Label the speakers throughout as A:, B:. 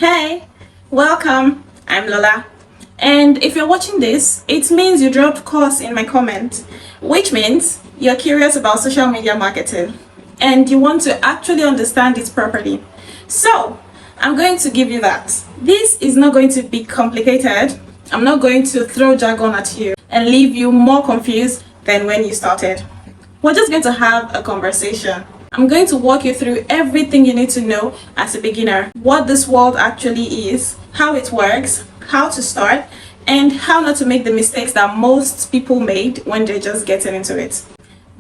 A: Hey, welcome. I'm Lola. And if you're watching this, it means you dropped course in my comment, which means you're curious about social media marketing and you want to actually understand it properly. So, I'm going to give you that. This is not going to be complicated. I'm not going to throw jargon at you and leave you more confused than when you started. We're just going to have a conversation. I'm going to walk you through everything you need to know as a beginner, what this world actually is, how it works, how to start, and how not to make the mistakes that most people made when they're just getting into it.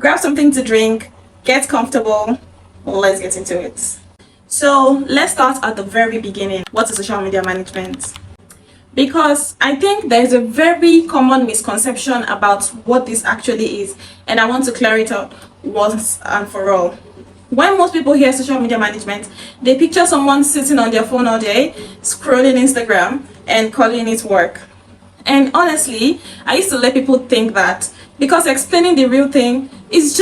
A: Grab something to drink, get comfortable, let's get into it. So let's start at the very beginning. What is social media management? Because I think there's a very common misconception about what this actually is, and I want to clear it up once and for all. When most people hear social media management, they picture someone sitting on their phone all day, scrolling Instagram, and calling it work. And honestly, I used to let people think that because explaining the real thing is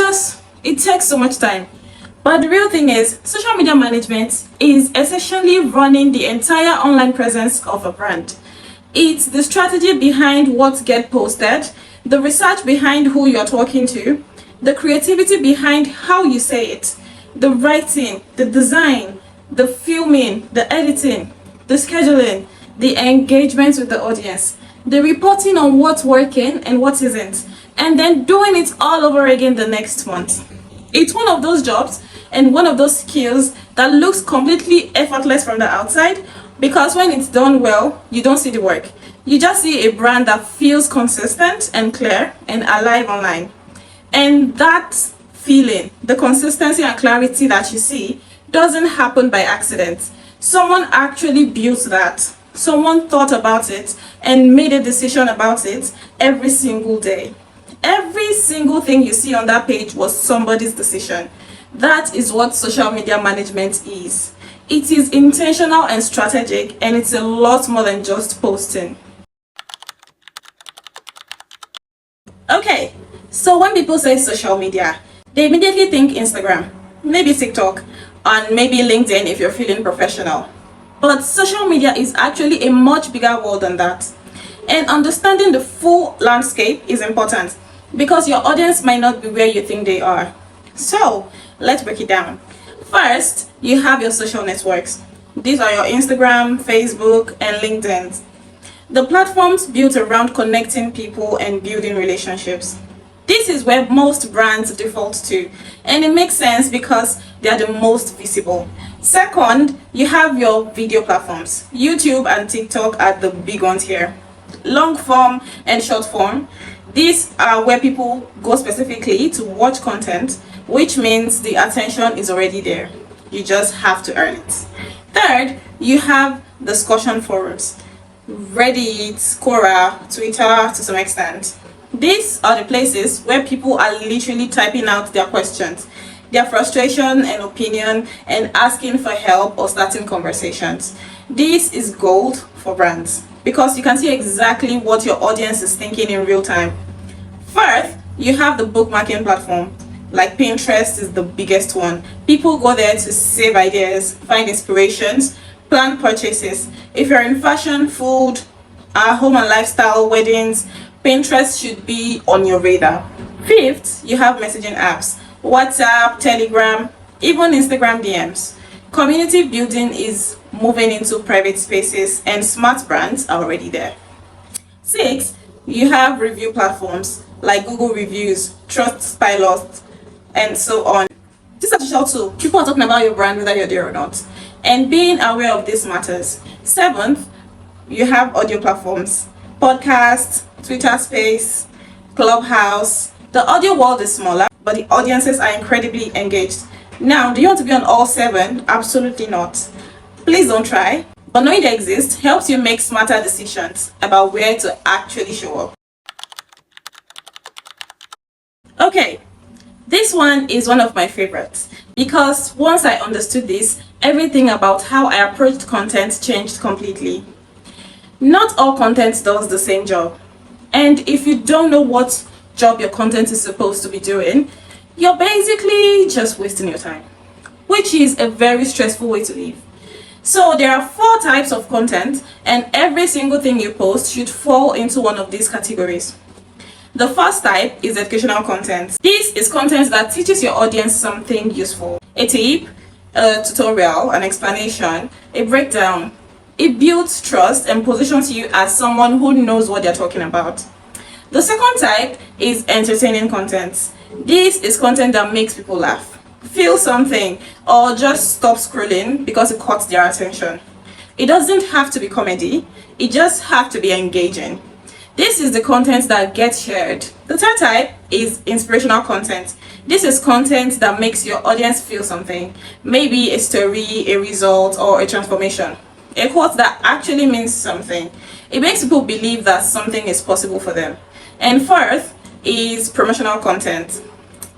A: it takes so much time. But the real thing is, social media management is essentially running the entire online presence of a brand. It's the strategy behind what gets posted, the research behind who you're talking to, the creativity behind how you say it, the writing, the design, the filming, the editing, the scheduling, the engagement with the audience, the reporting on what's working and what isn't, and then doing it all over again the next month. It's one of those jobs and one of those skills that looks completely effortless from the outside, because when it's done well, you don't see the work. You just see a brand that feels consistent and clear and alive online. And that feeling, the consistency and clarity that you see, doesn't happen by accident. Someone actually built that. Someone thought about it and made a decision about it every single day. Every single thing you see on that page was somebody's decision. That is what social media management is. It is intentional and strategic, and it's a lot more than just posting. Okay, so when people say social media, they immediately think Instagram, maybe TikTok, and maybe LinkedIn if you're feeling professional. But social media is actually a much bigger world than that. And understanding the full landscape is important because your audience might not be where you think they are. So, let's break it down. First, you have your social networks. These are your Instagram, Facebook, and LinkedIn. The platforms built around connecting people and building relationships. This is where most brands default to, and it makes sense because they are the most visible. Second, you have your video platforms. YouTube and TikTok are the big ones here. Long form and short form. These are where people go specifically to watch content, which means the attention is already there. You just have to earn it. Third, you have discussion forums. Reddit, Quora, Twitter to some extent. These are the places where people are literally typing out their questions, their frustration and opinion, and asking for help or starting conversations. This is gold for brands because you can see exactly what your audience is thinking in real time. Fourth, you have the bookmarking platform. Like Pinterest is the biggest one. People go there to save ideas, find inspirations, plan purchases. If you're in fashion, food, home and lifestyle, weddings, Pinterest should be on your radar. Fifth, you have messaging apps, WhatsApp, Telegram, even Instagram DMs. Community building is moving into private spaces and smart brands are already there. Six, you have review platforms like Google Reviews, Trustpilot, and so on. This is essential too. People are talking about your brand whether you're there or not. And being aware of this matters. Seventh, you have audio platforms, podcasts, Twitter Space, Clubhouse. The audio world is smaller, but the audiences are incredibly engaged. Now, do you want to be on all seven? Absolutely not. Please don't try. But knowing they exist helps you make smarter decisions about where to actually show up. Okay, this one is one of my favorites because once I understood this, everything about how I approached content changed completely. Not all content does the same job. And if you don't know what job your content is supposed to be doing, you're basically just wasting your time, which is a very stressful way to live. So there are 4 types of content, and every single thing you post should fall into one of these categories. The first type is educational content. This is content that teaches your audience something useful. A tip, a tutorial, an explanation, a breakdown. It builds trust and positions you as someone who knows what they're talking about. The second type is entertaining content. This is content that makes people laugh, feel something, or just stop scrolling because it caught their attention. It doesn't have to be comedy, it just has to be engaging. This is the content that gets shared. The third type is inspirational content. This is content that makes your audience feel something, maybe a story, a result, or a transformation. A quote that actually means something. It makes people believe that something is possible for them. And fourth is promotional content.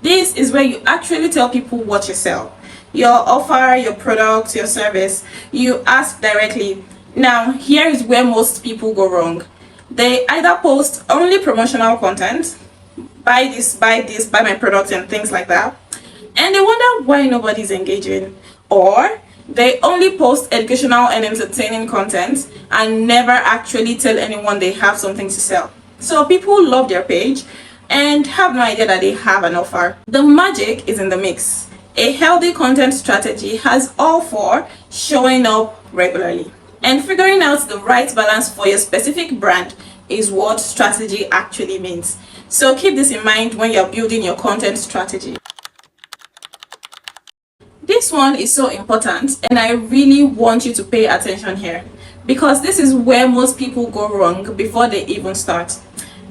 A: This is where you actually tell people what you sell, your offer, your product, your service. You ask directly. Now, here is where most people go wrong. They either post only promotional content, buy this, buy my product, and things like that, and they wonder why nobody's engaging. Or they only post educational and entertaining content and never actually tell anyone they have something to sell. So people love their page and have no idea that they have an offer. The magic is in the mix. A healthy content strategy has all 4 showing up regularly. And figuring out the right balance for your specific brand is what strategy actually means. So keep this in mind when you're building your content strategy. This one is so important, and I really want you to pay attention here, because this is where most people go wrong before they even start.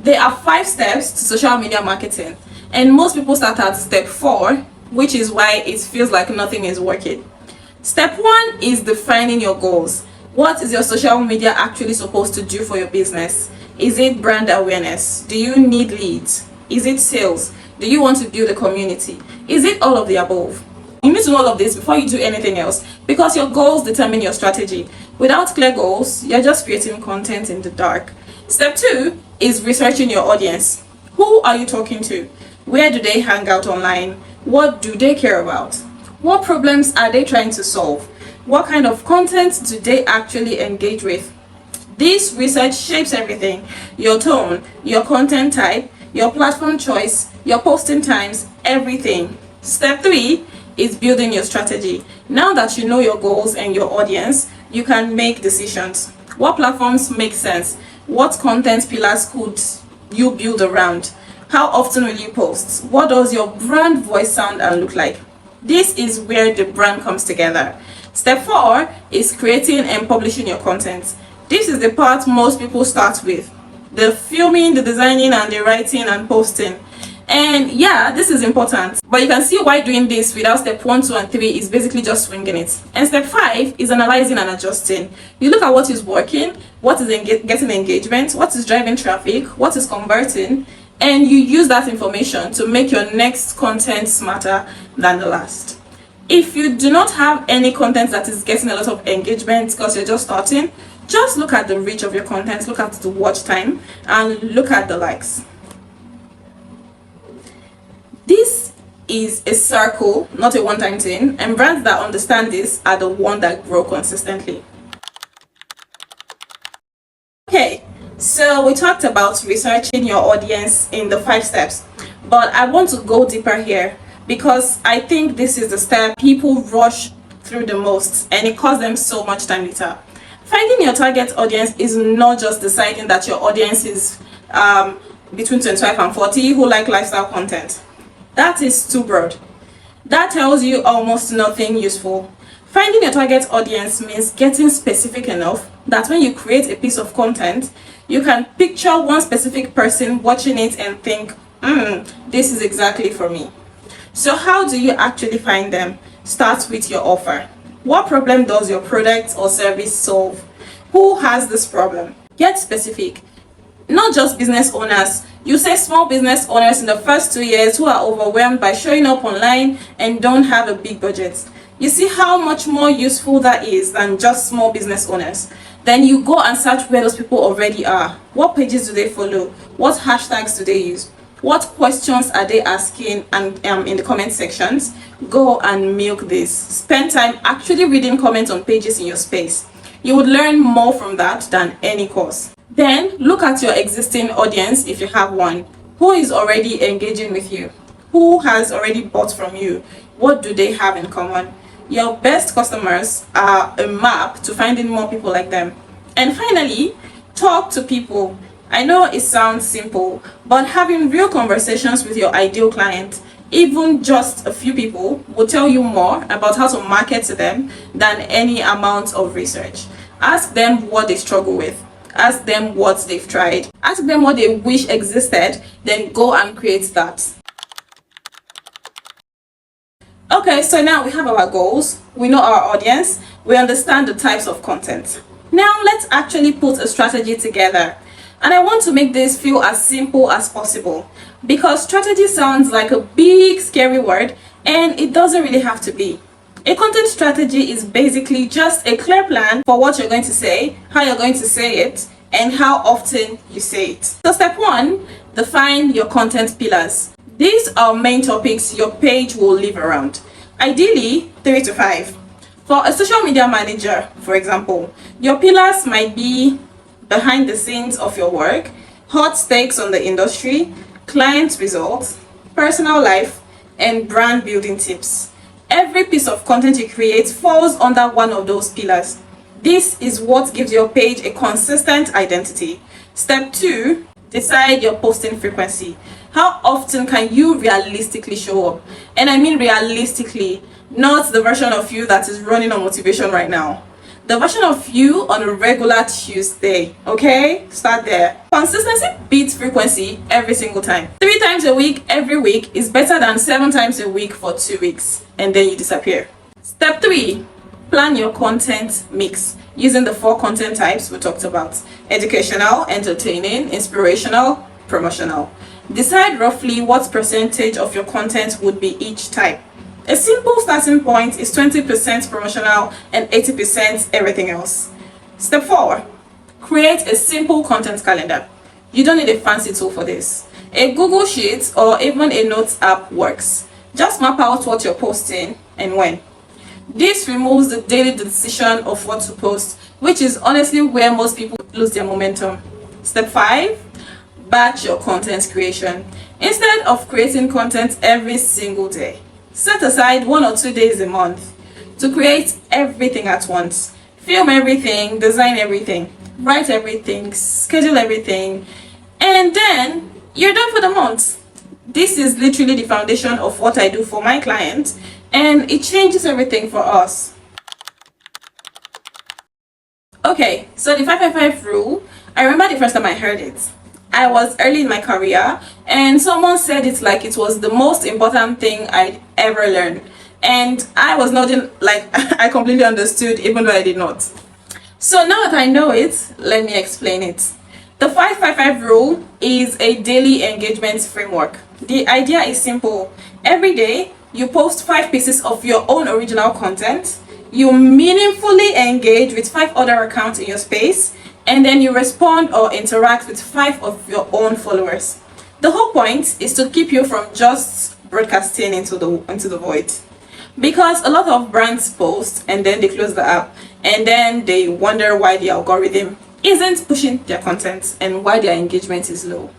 A: There are 5 steps to social media marketing, and most people start at step 4, which is why it feels like nothing is working. Step 1 is defining your goals. What is your social media actually supposed to do for your business? Is it brand awareness? Do you need leads? Is it sales? Do you want to build a community? Is it all of the above? You need to know all of this before you do anything else, because your goals determine your strategy. Without clear goals, you're just creating content in the dark. Step 2 is researching your audience. Who are you talking to? Where do they hang out online? What do they care about? What problems are they trying to solve? What kind of content do they actually engage with? This research shapes everything: your tone, your content type, your platform choice, your posting times, everything. Step 3 is building your strategy. Now that you know your goals and your audience, you can make decisions. What platforms make sense? What content pillars could you build around? How often will you post? What does your brand voice sound and look like? This is where the brand comes together. Step 4 is creating and publishing your content. This is the part most people start with: the filming, the designing, and the writing and posting. And yeah, this is important, but you can see why doing this without step 1, 2, and 3 is basically just swinging it. And step 5 is analyzing and adjusting. You look at what is working, what is getting engagement, what is driving traffic, what is converting, and you use that information to make your next content smarter than the last. If you do not have any content that is getting a lot of engagement because you're just starting, just look at the reach of your content, look at the watch time, and look at the likes. This is a circle, not a one-time thing, and brands that understand this are the ones that grow consistently. Okay, so we talked about researching your audience in the 5 steps, but I want to go deeper here because I think this is the step people rush through the most, and it costs them so much time later. Finding your target audience is not just deciding that your audience is between 25 and 40 who like lifestyle content. That is too broad. That tells you almost nothing useful. Finding your target audience means getting specific enough that when you create a piece of content, you can picture one specific person watching it and think, this is exactly for me. So how do you actually find them? Start with your offer. What problem does your product or service solve? Who has this problem? Get specific. Not just business owners. You say small business owners in the first 2 years who are overwhelmed by showing up online and don't have a big budget. You see how much more useful that is than just small business owners. Then you go and search where those people already are. What pages do they follow? What hashtags do they use? What questions are they asking and in the comment sections? go and milk this. Spend time actually reading comments on pages in your space. You would learn more from that than any course. Then look at your existing audience if you have one. Who is already engaging with you? Who has already bought from you? What do they have in common? Your best customers are a map to finding more people like them. And finally, talk to people. I know it sounds simple, but having real conversations with your ideal client, even just a few people, will tell you more about how to market to them than any amount of research. Ask them what they struggle with. Ask them what they've tried. Ask them what they wish existed, then go and create that. Okay, so now we have our goals, we know our audience, we understand the types of content. Now let's actually put a strategy together. And I want to make this feel as simple as possible, because strategy sounds like a big scary word, and it doesn't really have to be. A content strategy is basically just a clear plan for what you're going to say, how you're going to say it, and how often you say it. So step 1, define your content pillars. These are main topics your page will live around. Ideally, 3 to 5. For a social media manager, for example, your pillars might be behind the scenes of your work, hot takes on the industry, client results, personal life, and brand building tips. Every piece of content you create falls under one of those pillars. This is what gives your page a consistent identity. Step 2, decide your posting frequency. How often can you realistically show up? And I mean realistically, not the version of you that is running on motivation right now. The version of you on a regular Tuesday, okay? Start there. Consistency beats frequency every single time. 3 times a week, every week is better than 7 times a week for 2 weeks, and then you disappear. Step 3, plan your content mix using the 4 content types we talked about: educational, entertaining, inspirational, promotional. Decide roughly what percentage of your content would be each type. A simple starting point is 20% promotional and 80% everything else. Step 4, create a simple content calendar. You don't need a fancy tool for this. A Google Sheet or even a Notes app works. Just map out what you're posting and when. This removes the daily decision of what to post, which is honestly where most people lose their momentum. Step 5, batch your content creation. Instead of creating content every single day, set aside 1 or 2 days a month to create everything at once. Film everything, design everything, write everything, schedule everything, and then you're done for the month. This is literally the foundation of what I do for my clients, and it changes everything for us. Okay, so the 555 rule, I remember the first time I heard it. I was early in my career and someone said it like it was the most important thing I'd ever learned. And I was nodding like I completely understood, even though I did not. So now that I know it, let me explain it. The 555 rule is a daily engagement framework. The idea is simple. Every day, you post 5 pieces of your own original content. You meaningfully engage with 5 other accounts in your space, and then you respond or interact with 5 of your own followers. The whole point is to keep you from just broadcasting into the void, because a lot of brands post and then they close the app and then they wonder why the algorithm isn't pushing their content and why their engagement is low.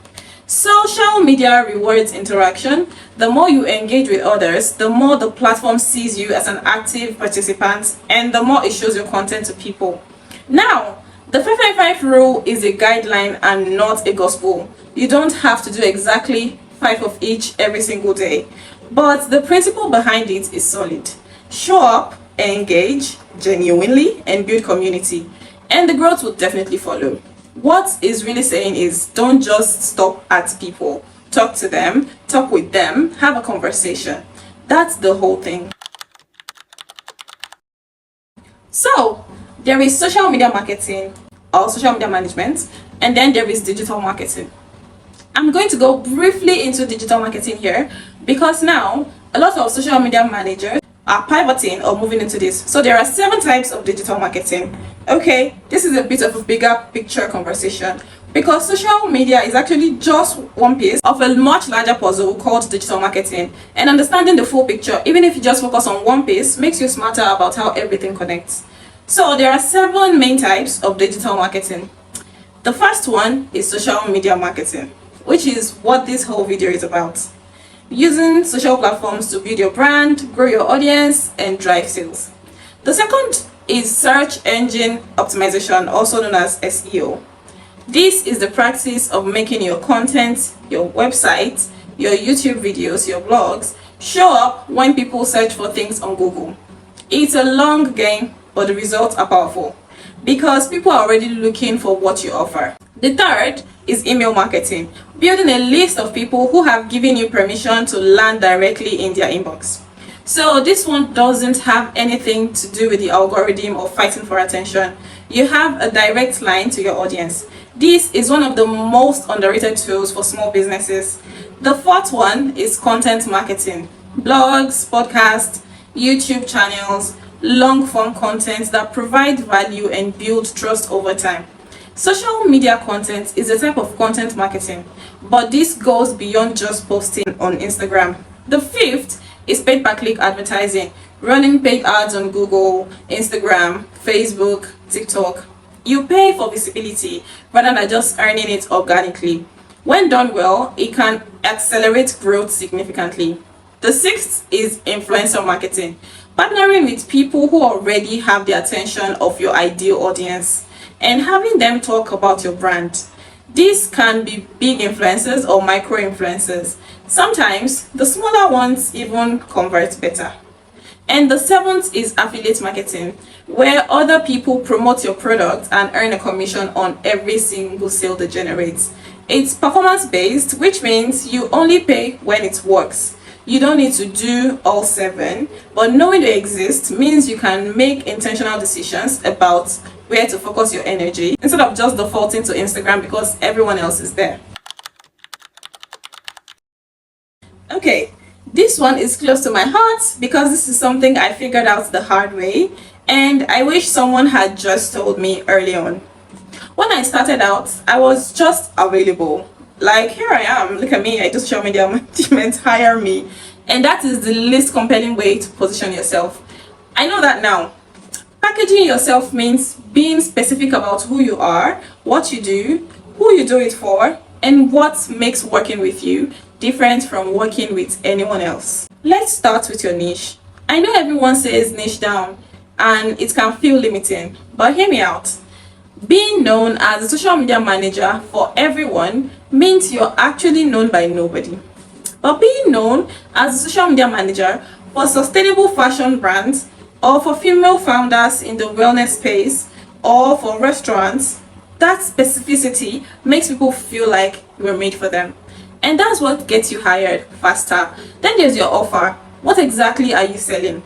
A: Social media rewards interaction. The more you engage with others, the more the platform sees you as an active participant, and the more it shows your content to people. Now, the 555 rule is a guideline and not a gospel. You don't have to do exactly 5 of each every single day, but the principle behind it is solid. Show up, engage genuinely, and build community, and the growth will definitely follow. What is really saying is, don't just stop at people. Talk to them, talk with them, have a conversation. That's the whole thing. So, there is social media marketing or social media management, and then there is digital marketing. I'm going to go briefly into digital marketing here because now a lot of social media managers, are pivoting or moving into this. So there are 7 types of digital marketing. Okay, this is a bit of a bigger picture conversation because social media is actually just one piece of a much larger puzzle called digital marketing. And understanding the full picture, even if you just focus on one piece, makes you smarter about how everything connects. So there are 7 main types of digital marketing. The first one is social media marketing, which is what this whole video is about. Using social platforms to build your brand, grow your audience, and drive sales. The second is search engine optimization, also known as SEO. This is the practice of making your content, your website, your YouTube videos, your blogs show up when people search for things on Google. It's a long game, but the results are powerful because people are already looking for what you offer. The third is email marketing, building a list of people who have given you permission to land directly in their inbox. So this one doesn't have anything to do with the algorithm or fighting for attention. You have a direct line to your audience. This is one of the most underrated tools for small businesses. The fourth one is content marketing, blogs, podcasts, YouTube channels, long form content that provide value and build trust over time. Social media content is a type of content marketing, but this goes beyond just posting on Instagram. The fifth is paid per click advertising, running paid ads on Google, Instagram, Facebook, TikTok. You pay for visibility rather than just earning it organically. When done well, it can accelerate growth significantly. The sixth is influencer marketing, partnering with people who already have the attention of your ideal audience and having them talk about your brand. These can be big influencers or micro influencers. Sometimes the smaller ones even convert better. And the seventh is affiliate marketing, where other people promote your product and earn a commission on every single sale they generate. It's performance based, which means you only pay when it works. You don't need to do all 7, but knowing they exist means you can make intentional decisions about where to focus your energy instead of just defaulting to Instagram because everyone else is there. Okay, this one is close to my heart because this is something I figured out the hard way and I wish someone had just told me early on. When I started out, I was just available. Like, here I am, look at me, I just show media management, hire me. And that is the least compelling way to position yourself. I know that now. Packaging yourself means being specific about who you are, what you do, who you do it for, and what makes working with you different from working with anyone else. Let's start with your niche. I know everyone says niche down and it can feel limiting, but hear me out. Being known as a social media manager for everyone means you're actually known by nobody. But being known as a social media manager for sustainable fashion brands or for female founders in the wellness space or for restaurants, that specificity makes people feel like you're made for them. And that's what gets you hired faster. Then there's your offer. What exactly are you selling?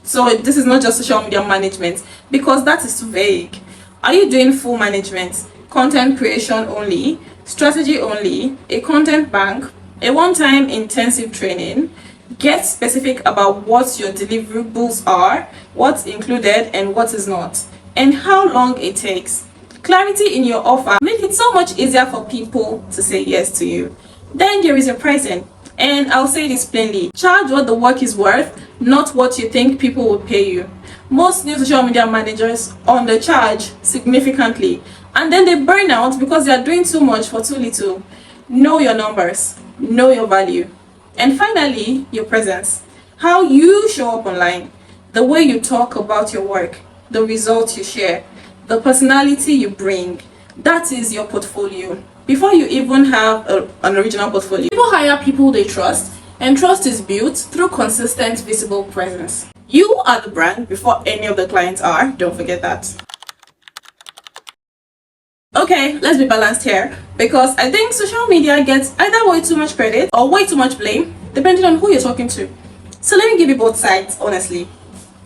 A: So this is not just social media management because that is too vague. Are you doing full management, content creation only, strategy only, a content bank, a one-time intensive training? Get specific about what your deliverables are, what's included and what is not, and how long it takes. Clarity in your offer makes it so much easier for people to say yes to you. Then there is your pricing. And I'll say this plainly, charge what the work is worth, not what you think people will pay you. Most new social media managers undercharge significantly and then they burn out because they are doing too much for too little. Know your numbers, know your value. And finally, your presence. How you show up online, the way you talk about your work, the results you share, the personality you bring. That is your portfolio. Before you even have an original portfolio, people hire people they trust, and trust is built through consistent visible presence. You are the brand before any of the clients are. Don't forget that. Okay, let's be balanced here because I think social media gets either way too much credit or way too much blame depending on who you're talking to. So let me give you both sides honestly.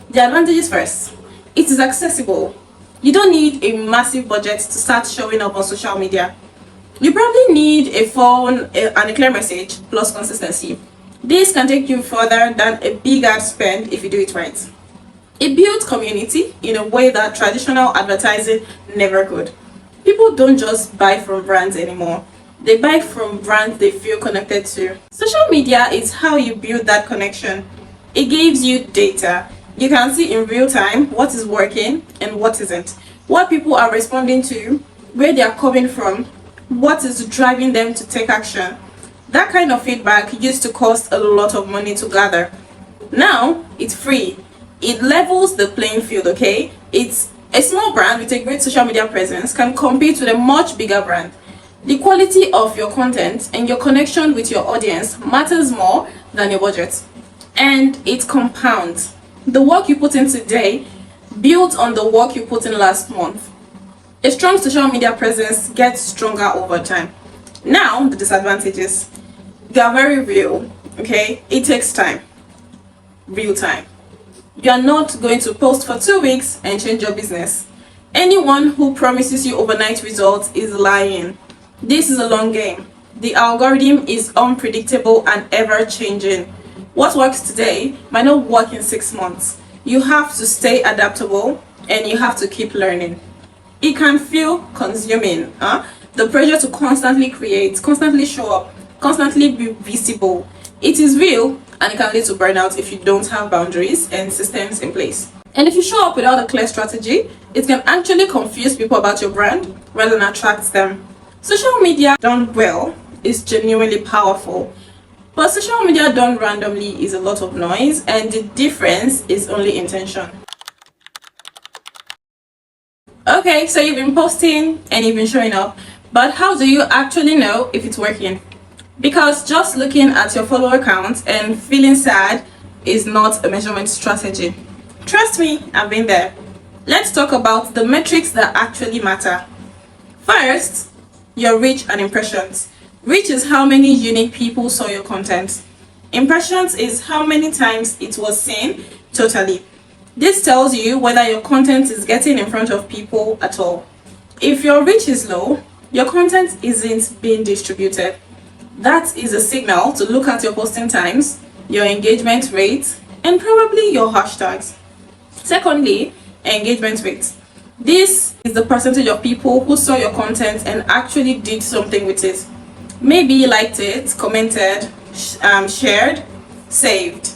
A: The advantages first. It is accessible. You don't need a massive budget to start showing up on social media. You probably need a phone and a clear message plus consistency. This can take you further than a big ad spend if you do it right. It builds community in a way that traditional advertising never could. People don't just buy from brands anymore. They buy from brands they feel connected to. Social media is how you build that connection. It gives you data. You can see in real time what is working and what isn't, what people are responding to, where they are coming from, what is driving them to take action. That kind of feedback used to cost a lot of money to gather. Now it's free. It levels the playing field, okay? It's a small brand with a great social media presence can compete with a much bigger brand. The quality of your content and your connection with your audience matters more than your budget. And it compounds. The work you put in today builds on the work you put in last month. A strong social media presence gets stronger over time. Now, the disadvantages. They are very real, okay? It takes time. Real time. You are not going to post for 2 weeks and change your business. Anyone who promises you overnight results is lying. This is a long game. The algorithm is unpredictable and ever changing. What works today might not work in 6 months. You have to stay adaptable and you have to keep learning. It can feel consuming. The pressure to constantly create, constantly show up, constantly be visible. It is real and it can lead to burnout if you don't have boundaries and systems in place. And if you show up without a clear strategy, it can actually confuse people about your brand rather than attract them. Social media done well is genuinely powerful, but social media done randomly is a lot of noise, and the difference is only intention. Okay, so you've been posting and you've been showing up, but how do you actually know if it's working? Because just looking at your follower count and feeling sad is not a measurement strategy. Trust me, I've been there. Let's talk about the metrics that actually matter. First, your reach and impressions. Reach is how many unique people saw your content. Impressions is how many times it was seen totally. This tells you whether your content is getting in front of people at all. If your reach is low, your content isn't being distributed. That is a signal to look at your posting times, your engagement rate, and probably your hashtags. Secondly, engagement rate. This is the percentage of people who saw your content and actually did something with it. Maybe liked it, commented, shared, saved.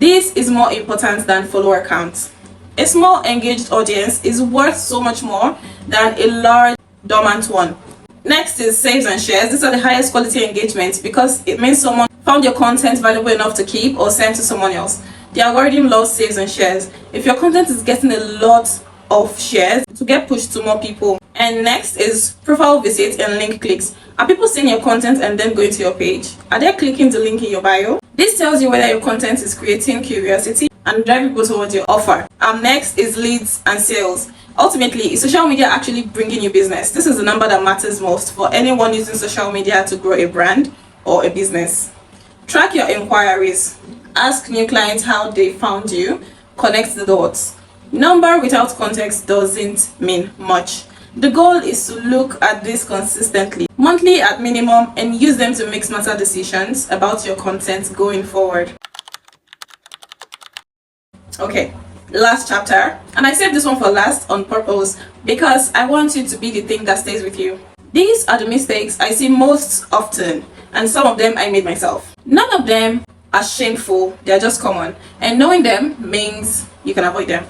A: This is more important than follower count. A small engaged audience is worth so much more than a large dormant one. Next is saves and shares. These are the highest quality engagements because it means someone found your content valuable enough to keep or send to someone else. The algorithm loves saves and shares. If your content is getting a lot of shares, to get pushed to more people. And next is profile visits and link clicks. Are people seeing your content and then going to your page? Are they clicking the link in your bio? This tells you whether your content is creating curiosity and driving people towards your offer. Next is leads and sales. Ultimately, is social media actually bringing you business? This is the number that matters most for anyone using social media to grow a brand or a business. Track your inquiries. Ask new clients how they found you. Connect the dots. Number without context doesn't mean much. The goal is to look at this consistently, monthly at minimum, and use them to make smarter decisions about your content going forward. Okay, last chapter, and I saved this one for last on purpose because I want you to be the thing that stays with you. These are the mistakes I see most often, and some of them I made myself. None of them are shameful, they're just common, and knowing them means you can avoid them.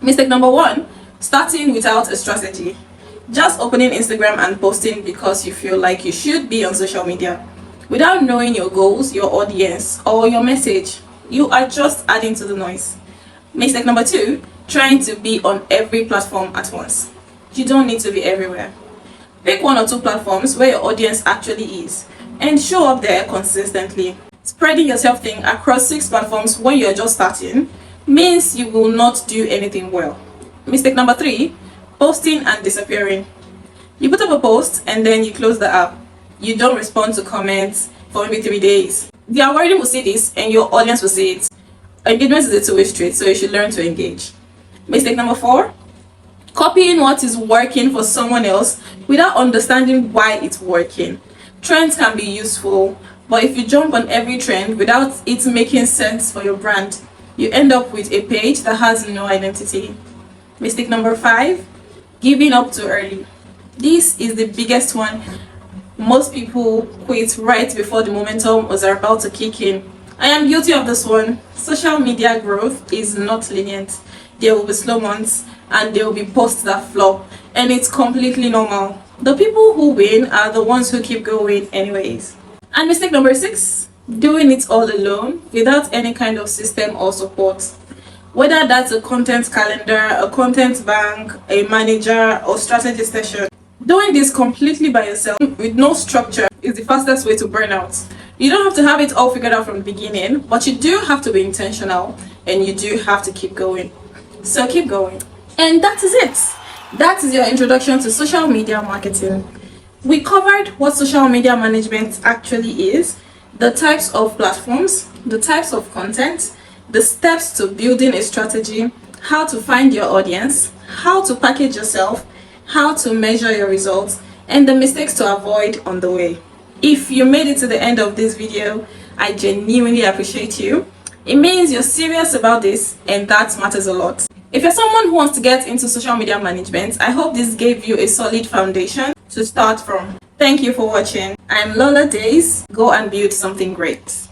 A: Mistake number 1, starting without a strategy. Just opening Instagram and posting because you feel like you should be on social media. Without knowing your goals, your audience, or your message, you are just adding to the noise. Mistake number 2, trying to be on every platform at once. You don't need to be everywhere. Pick 1 or 2 platforms where your audience actually is and show up there consistently. Spreading yourself thin across 6 platforms when you're just starting means you will not do anything well. Mistake number 3, posting and disappearing. You put up a post and then you close the app. You don't respond to comments for maybe 3 days. The algorithm will see this and your audience will see it. Engagement is a two-way street, so you should learn to engage. Mistake number 4, copying what is working for someone else without understanding why it's working. Trends can be useful, But if you jump on every trend without it making sense for your brand, you end up with a page that has no identity. Mistake number 5, giving up too early. This is the biggest one. Most people quit right before the momentum was about to kick in. I am guilty of this one. Social media growth is not linear. There will be slow months and there will be posts that flop, and it's completely normal. The people who win are the ones who keep going anyways. And mistake number 6, doing it all alone without any kind of system or support. Whether that's a content calendar, a content bank, a manager, or strategy session. Doing this completely by yourself with no structure is the fastest way to burn out. You don't have to have it all figured out from the beginning, but you do have to be intentional and you do have to keep going. So keep going. And that is it. That is your introduction to social media marketing. We covered what social media management actually is, the types of platforms, the types of content, the steps to building a strategy, how to find your audience, how to package yourself, how to measure your results, and the mistakes to avoid on the way. If you made it to the end of this video, I genuinely appreciate you. It means you're serious about this, and that matters a lot. If you're someone who wants to get into social media management, I hope this gave you a solid foundation to start from. Thank you for watching. I'm Lola Days. Go and build something great.